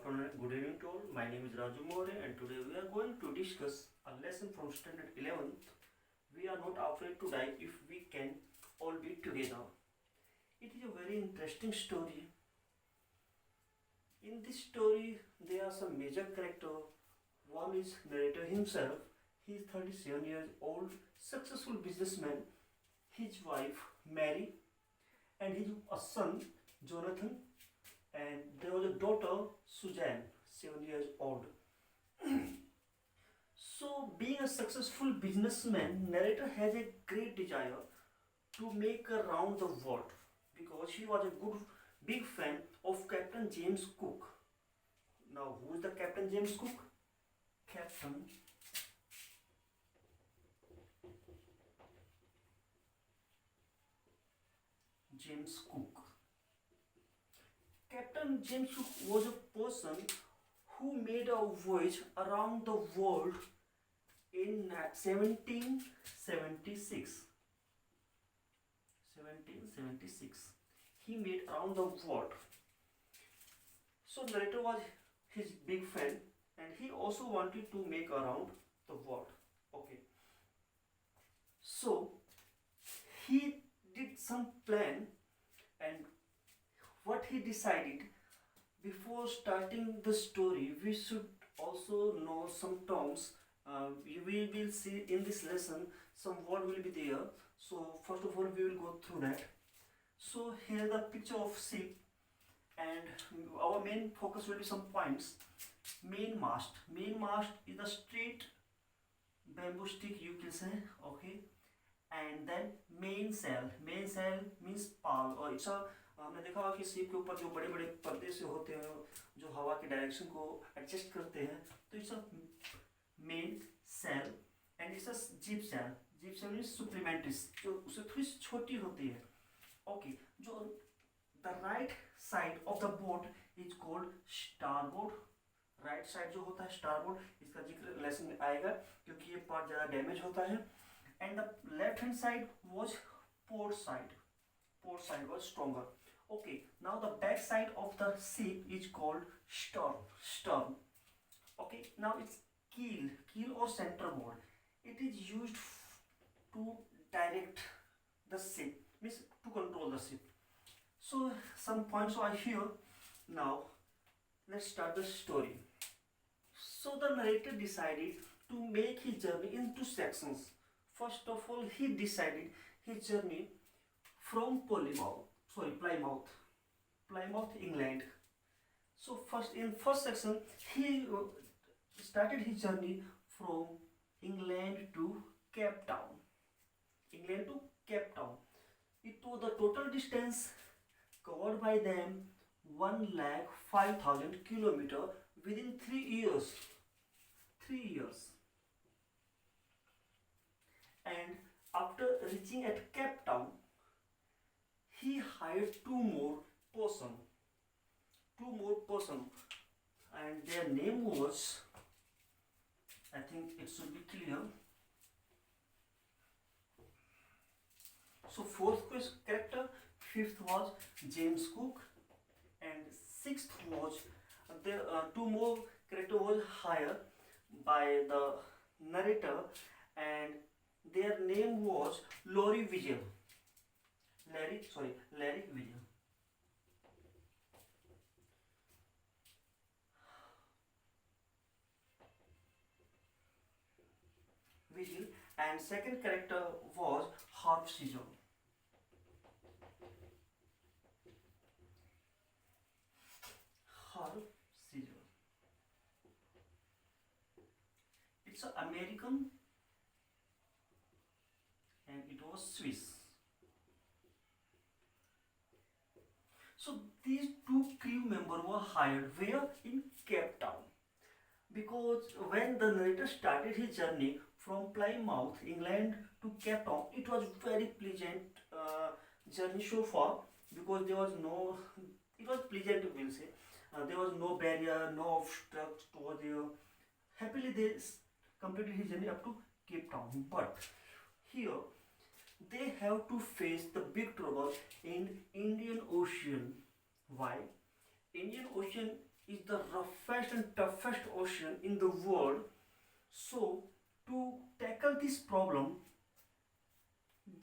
afternoon, good evening to all. My name is Raju More and today we are going to discuss a lesson from Standard 11th. We are not afraid to die if we can all be together. It is a very interesting story. In this story, there are some major characters. One is narrator himself. He is 37 years old, successful businessman. His wife Mary and his son Jonathan, and there was a daughter Suzanne, 7 years old. So, being a successful businessman, narrator has a great desire to make around the world because he was a good big fan of Captain James Cook. Now, who is the Captain James Cook? Captain James Cook. Captain James Cook was a person who made a voyage around the world in 1776. 1776. He made around the world. So narrator was his big fan and he also wanted to make around the world. Okay. So he did some plan, and what he decided, before starting the story we should also know some terms. We will see in this lesson some word will be there, so first of all we will go through that. So here the picture of ship, and our main focus will be some points. Main mast is a straight bamboo stick, you can say. Okay. And then main sail means pal, और it's हमने देखा होगा कि ship के ऊपर जो बड़े बड़े पर्दे से होते हैं जो हवा के डायरेक्शन को एडजस्ट करते हैं, तो it's main sail and it's jib sail means supplementary, जो उससे थोड़ी छोटी होती है. ओके. जो the right side of the boat is called starboard. Right side जो होता है स्टारबोर्ड, इसका जिक्र लेसन में आएगा क्योंकि ये पार्ट ज़्यादा डैमेज होता है. And the left hand side was port side was stronger. Okay, now the back side of the ship is called stern. Okay, now it's keel or centerboard. It is used to direct the ship, means to control the ship. So some points are here. Now let's start the story. So the narrator decided to make his journey into sections. First of all, he decided his journey from Plymouth, England. So first section, he started his journey from England to Cape Town. It was the total distance covered by them 105,000 kilometers within 3 years. 3 years. And after reaching at Cape Town, he hired two more person, and their name was, I think it should be clear. So fourth character, fifth was James Cook, and sixth was two more character was hired by the narrator, and their name was Larry Vigil. Vigil, and second character was Harp Caesar. It's an American and it was Swiss. So these two crew members were hired where? In Cape Town. Because when the narrator started his journey from Plymouth, England to Cape Town, it was very pleasant journey so far, because it was pleasant, we'll say. There was no barrier, no obstacles over there. Happily they completed his journey up to Cape Town. But here they have to face the big trouble in Indian Ocean. Why? Indian Ocean is the roughest and toughest ocean in the world. So, to tackle this problem,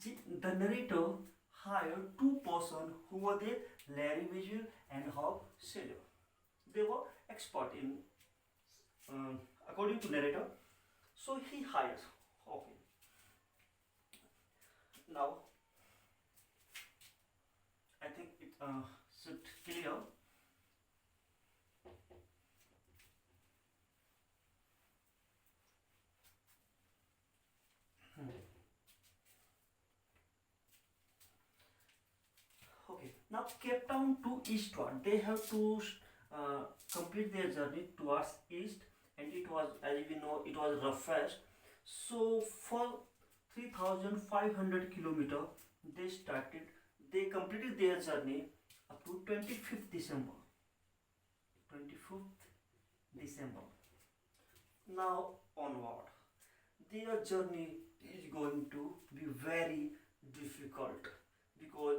the narrator hired two persons who were there, Larry Vigil and Hawk Sailor. They were expert in, according to narrator. So he hires. Okay. Now I think it should clear. Okay, now Cape Town to eastward. They have to complete their journey towards east, and it was, as we know, it was roughest. So for 3,500 kilometer, they started. They completed their journey up to 25th December. 25th December. Now onward. Their journey is going to be very difficult because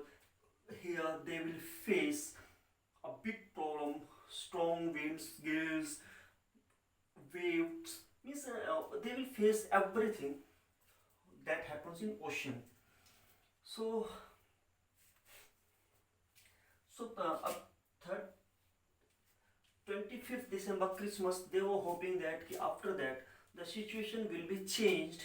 here they will face a big problem, strong winds, gales, waves, means they will face everything that happens in ocean. So third 25th December Christmas, they were hoping that after that the situation will be changed,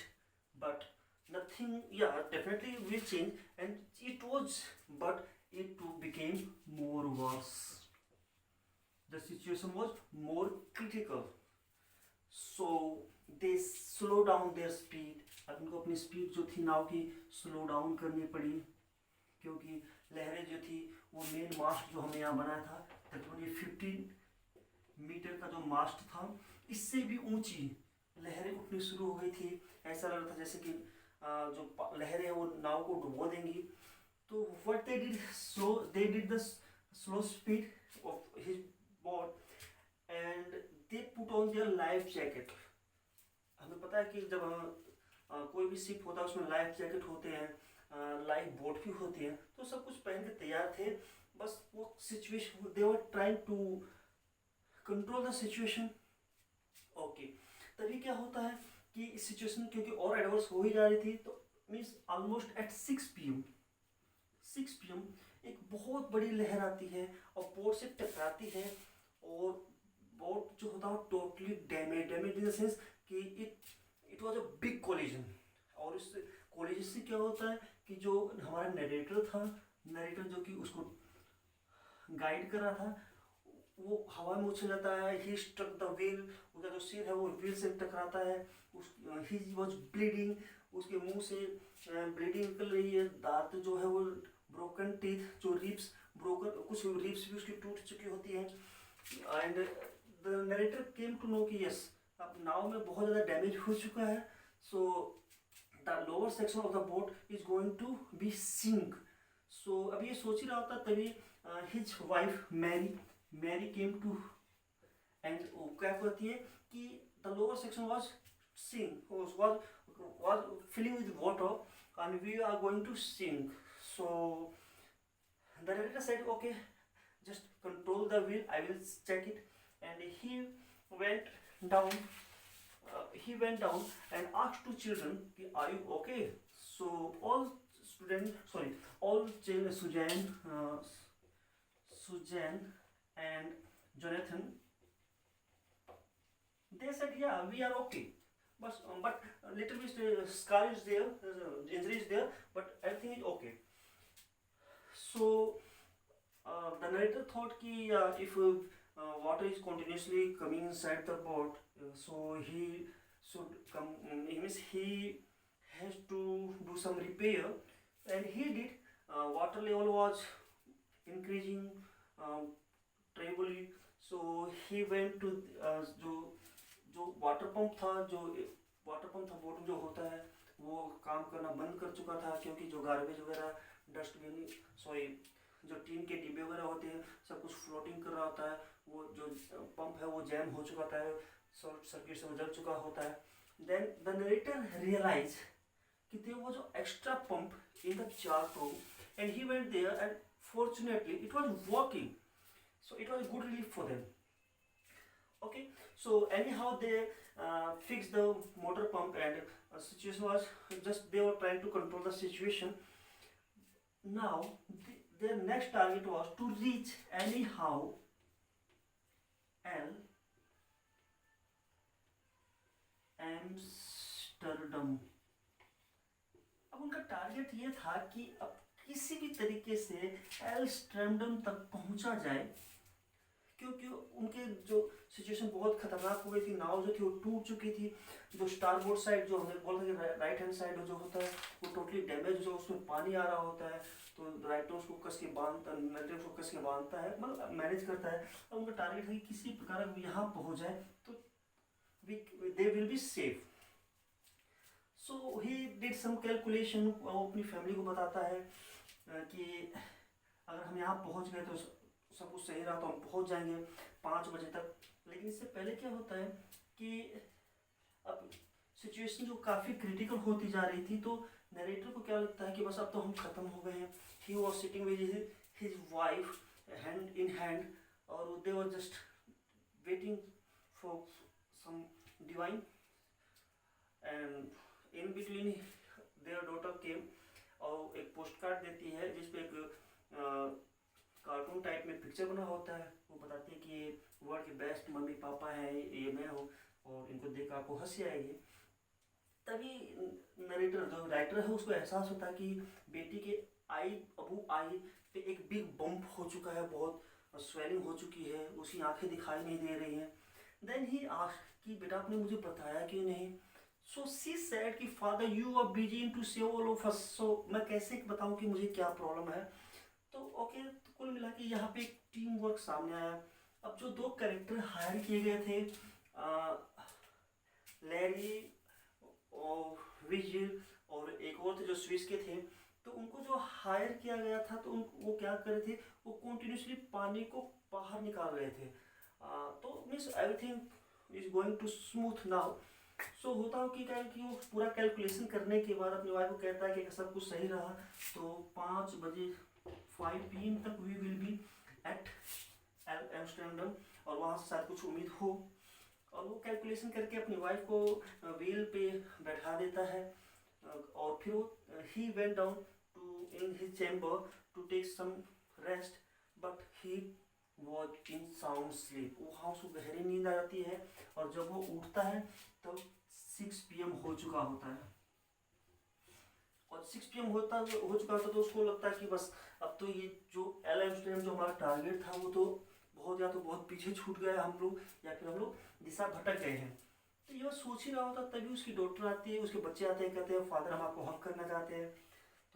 but nothing, yeah, definitely will change, and it was, but it too became more worse. The situation was more critical. So they slow down their speed. अब उनको अपनी speed जो थी नाव की slow down करनी पड़ी, क्योंकि लहरें जो थी वो मेन मास्ट जो हमने यहाँ बनाया था तकरीबन 15 मीटर का जो मास्ट था, इससे भी ऊंची लहरें उठनी शुरू हो गई थी। ऐसा लग रहा था जैसे कि जो लहरें हैं वो नाव को डुबो देंगी। तो what they did, so they did the slow speed of his boat and they put on their life jacket. हमें पता है कि जब कोई भी शिप होता है उसमें लाइफ जैकेट होते हैं, लाइफ बोट भी होती है, तो सब कुछ पहन के तैयार थे। बस वो situation, they were trying to control the situation. Okay, तभी क्या होता है कि इस सिचुएशन क्योंकि और एडवर्स हो ही जा रही थी, तो मीन्स ऑलमोस्ट एट 6 पीएम एक बहुत बड़ी लहर आती है और बोट से टकराती है, और बोट जो होता है totally damage in the sense कि it was a big collision. और इस कोलिजन से क्या होता है कि जो हमारा नरेटर जो कि उसको गाइड कर रहा था, वो हवा में उछल जाता है। ही स्ट्रक द व्हील, उसका जो सिर है वो व्हील से टकराता है। ही वाज ब्लीडिंग, उसके मुंह से ब्लीडिंग निकल रही है। दांत जो है वो ब्रोकन टीथ, जो रिब्स ब्रोकन, कुछ रिब्स भी उसकी टूट चुकी होती है। And the narrator came to know कि यस, अब नाव में बहुत ज़्यादा डैमेज हो चुका है। So the lower section of the boat is going to be sink. So अब ये सोच ही रहा होता, तभी his wife Mary came to, and क्या कहती है कि the lower section was sink, was filling with water and we are going to sink. So the narrator said, okay, just control the wheel, I will check it. And he went down, and asked two children, are you okay? So all Suzanne and Jonathan, they said, yeah, we are okay, but little bit scar is there, injury is there, but everything is okay. So the narrator thought ki if water is continuously coming inside the boat, so he should come, means he has to do some repair, and he did. Water level was increasing trebly, so he went to जो water pump था boat में जो होता है, वो काम करना बंद कर चुका था, क्योंकि जो गार्बेज वगैरह, डस्टबिन, जो टीन के डिब्बे वगैरह होते हैं, सब कुछ फ्लोटिंग कर रहा होता है। वो जो पंप है वो जैम हो चुका था, शॉर्ट सर्किट से जल चुका होता है। देन द नरेटर रियलाइज कि there was an extra pump in the chart room, and he went there, and fortunately it was working, so it was a good relief for them. Okay, so anyhow they fixed the motor pump, and situation was just they were trying to control the situation. Now their next target was to reach anyhow L Amsterdam. अब उनका target ये था कि अब किसी भी तरीके से एम्स्टर्डम तक पहुंचा जाए, क्योंकि उनके जो सिचुएशन बहुत खतरनाक हो गई थी. नाव जो थी वो टूट चुकी थी. जो स्टारबोर्ड साइड जो हमने बोला कि राइट हैंड साइड जो होता है वो टोटली डैमेज, जो उसमें पानी आ रहा होता है तो राइटर उसको कस के बांधता, नरेटर उसको कस के बांधता है, मतलब मैनेज करता है. अब उनका टारगेट है कि किसी प्रकार यहाँ पहुँच जाए तो they will be safe. So he did some calculation. वो अपनी फैमिली को बताता है कि अगर हम यहाँ पहुँच गए तो सब कुछ सही रहा तो हम पहुँच जाएंगे 5 बजे तक. लेकिन इससे पहले क्या होता है कि अब सिचुएशन जो काफ़ी क्रिटिकल होती जा रही थी, तो नरेटर को क्या लगता है कि बस अब तो हम ख़त्म हो गए हैं. He was sitting with his wife hand in hand, और they were just waiting for some divine, and in between their daughter came और एक पोस्ट कार्ड देती है जिसपे एक कार्टून टाइप में पिक्चर बना होता है. वो बताती है कि ये वर्ल्ड के बेस्ट मम्मी पापा हैं, ये मैं हूँ, और इनको देख आपको हंसी आएगी. तभी नरेटर जो राइटर है उसको एहसास होता है कि बेटी के आई पे एक बिग बम्प हो चुका है, बहुत स्वेलिंग हो चुकी है, उसकी आंखें दिखाई नहीं दे रही हैं. देन ही आस्क्ड कि बेटा आपने मुझे बताया क्यों नहीं. सो शी सेड कि father you are busy in to save all of us, so मैं कैसे बताऊं कि मुझे क्या प्रॉब्लम है. तो ओके, तो कुल मिला के यहाँ पे एक टीम वर्क सामने आया. अब जो 2 कैरेक्टर हायर किए गए थे, लैरी और विजिल और एक और थे जो स्विस के थे, तो उनको जो हायर किया गया था तो वो क्या कर रहे थे, वो कंटिन्यूसली पानी को बाहर निकाल रहे थे. तो means everything is going to smooth now. So होता हो कि क्या कि वो पूरा कैलकुलेशन करने के बाद अपनी वाइफ को कहता है कि सब कुछ सही रहा तो 5 बजे 5 PM तक we will be at Amsterdam, और वहाँ से शायद कुछ उम्मीद हो. और वो कैलकुलेशन करके अपनी वाइफ को व्हील पे बैठा देता है, और फिर वो he went down to in his chamber to take some rest, but he was in sound sleep. वहाँ उसको गहरी नींद आ जाती है, और जब वो उठता है तब 6 PM हो चुका होता है. और 6 PM हो चुका होता तो उसको लगता है कि बस अब तो ये जो एल एम्स्टर्डम जो हमारा टारगेट था वो तो बहुत पीछे छूट गया हम लोग, या फिर हम लोग दिशा भटक गए हैं. तो ये सोच ही रहा होता, तभी उसकी डॉक्टर आती है, उसके बच्चे आते हैं, कहते हैं फादर हम आपको हक करना चाहते हैं.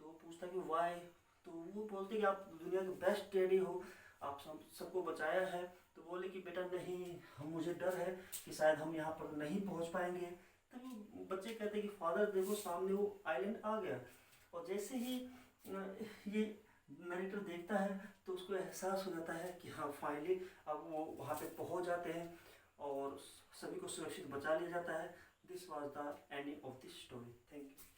तो वो पूछता है कि वाई. तो वो बोलते कि आप दुनिया के बेस्ट डैडी हो, आप सबको बचाया है. तो बोले कि बेटा नहीं, मुझे डर है कि शायद हम यहाँ पर नहीं पहुँच पाएंगे. तभी बच्चे कहते हैं कि फादर देखो सामने वो आइलैंड आ गया. और जैसे ही ये नरेटर देखता है तो उसको एहसास हो जाता है कि हाँ फाइनली अब वो वहाँ पे पहुँच जाते हैं और सभी को सुरक्षित बचा लिया जाता है. This was the ending of this story. Thank you.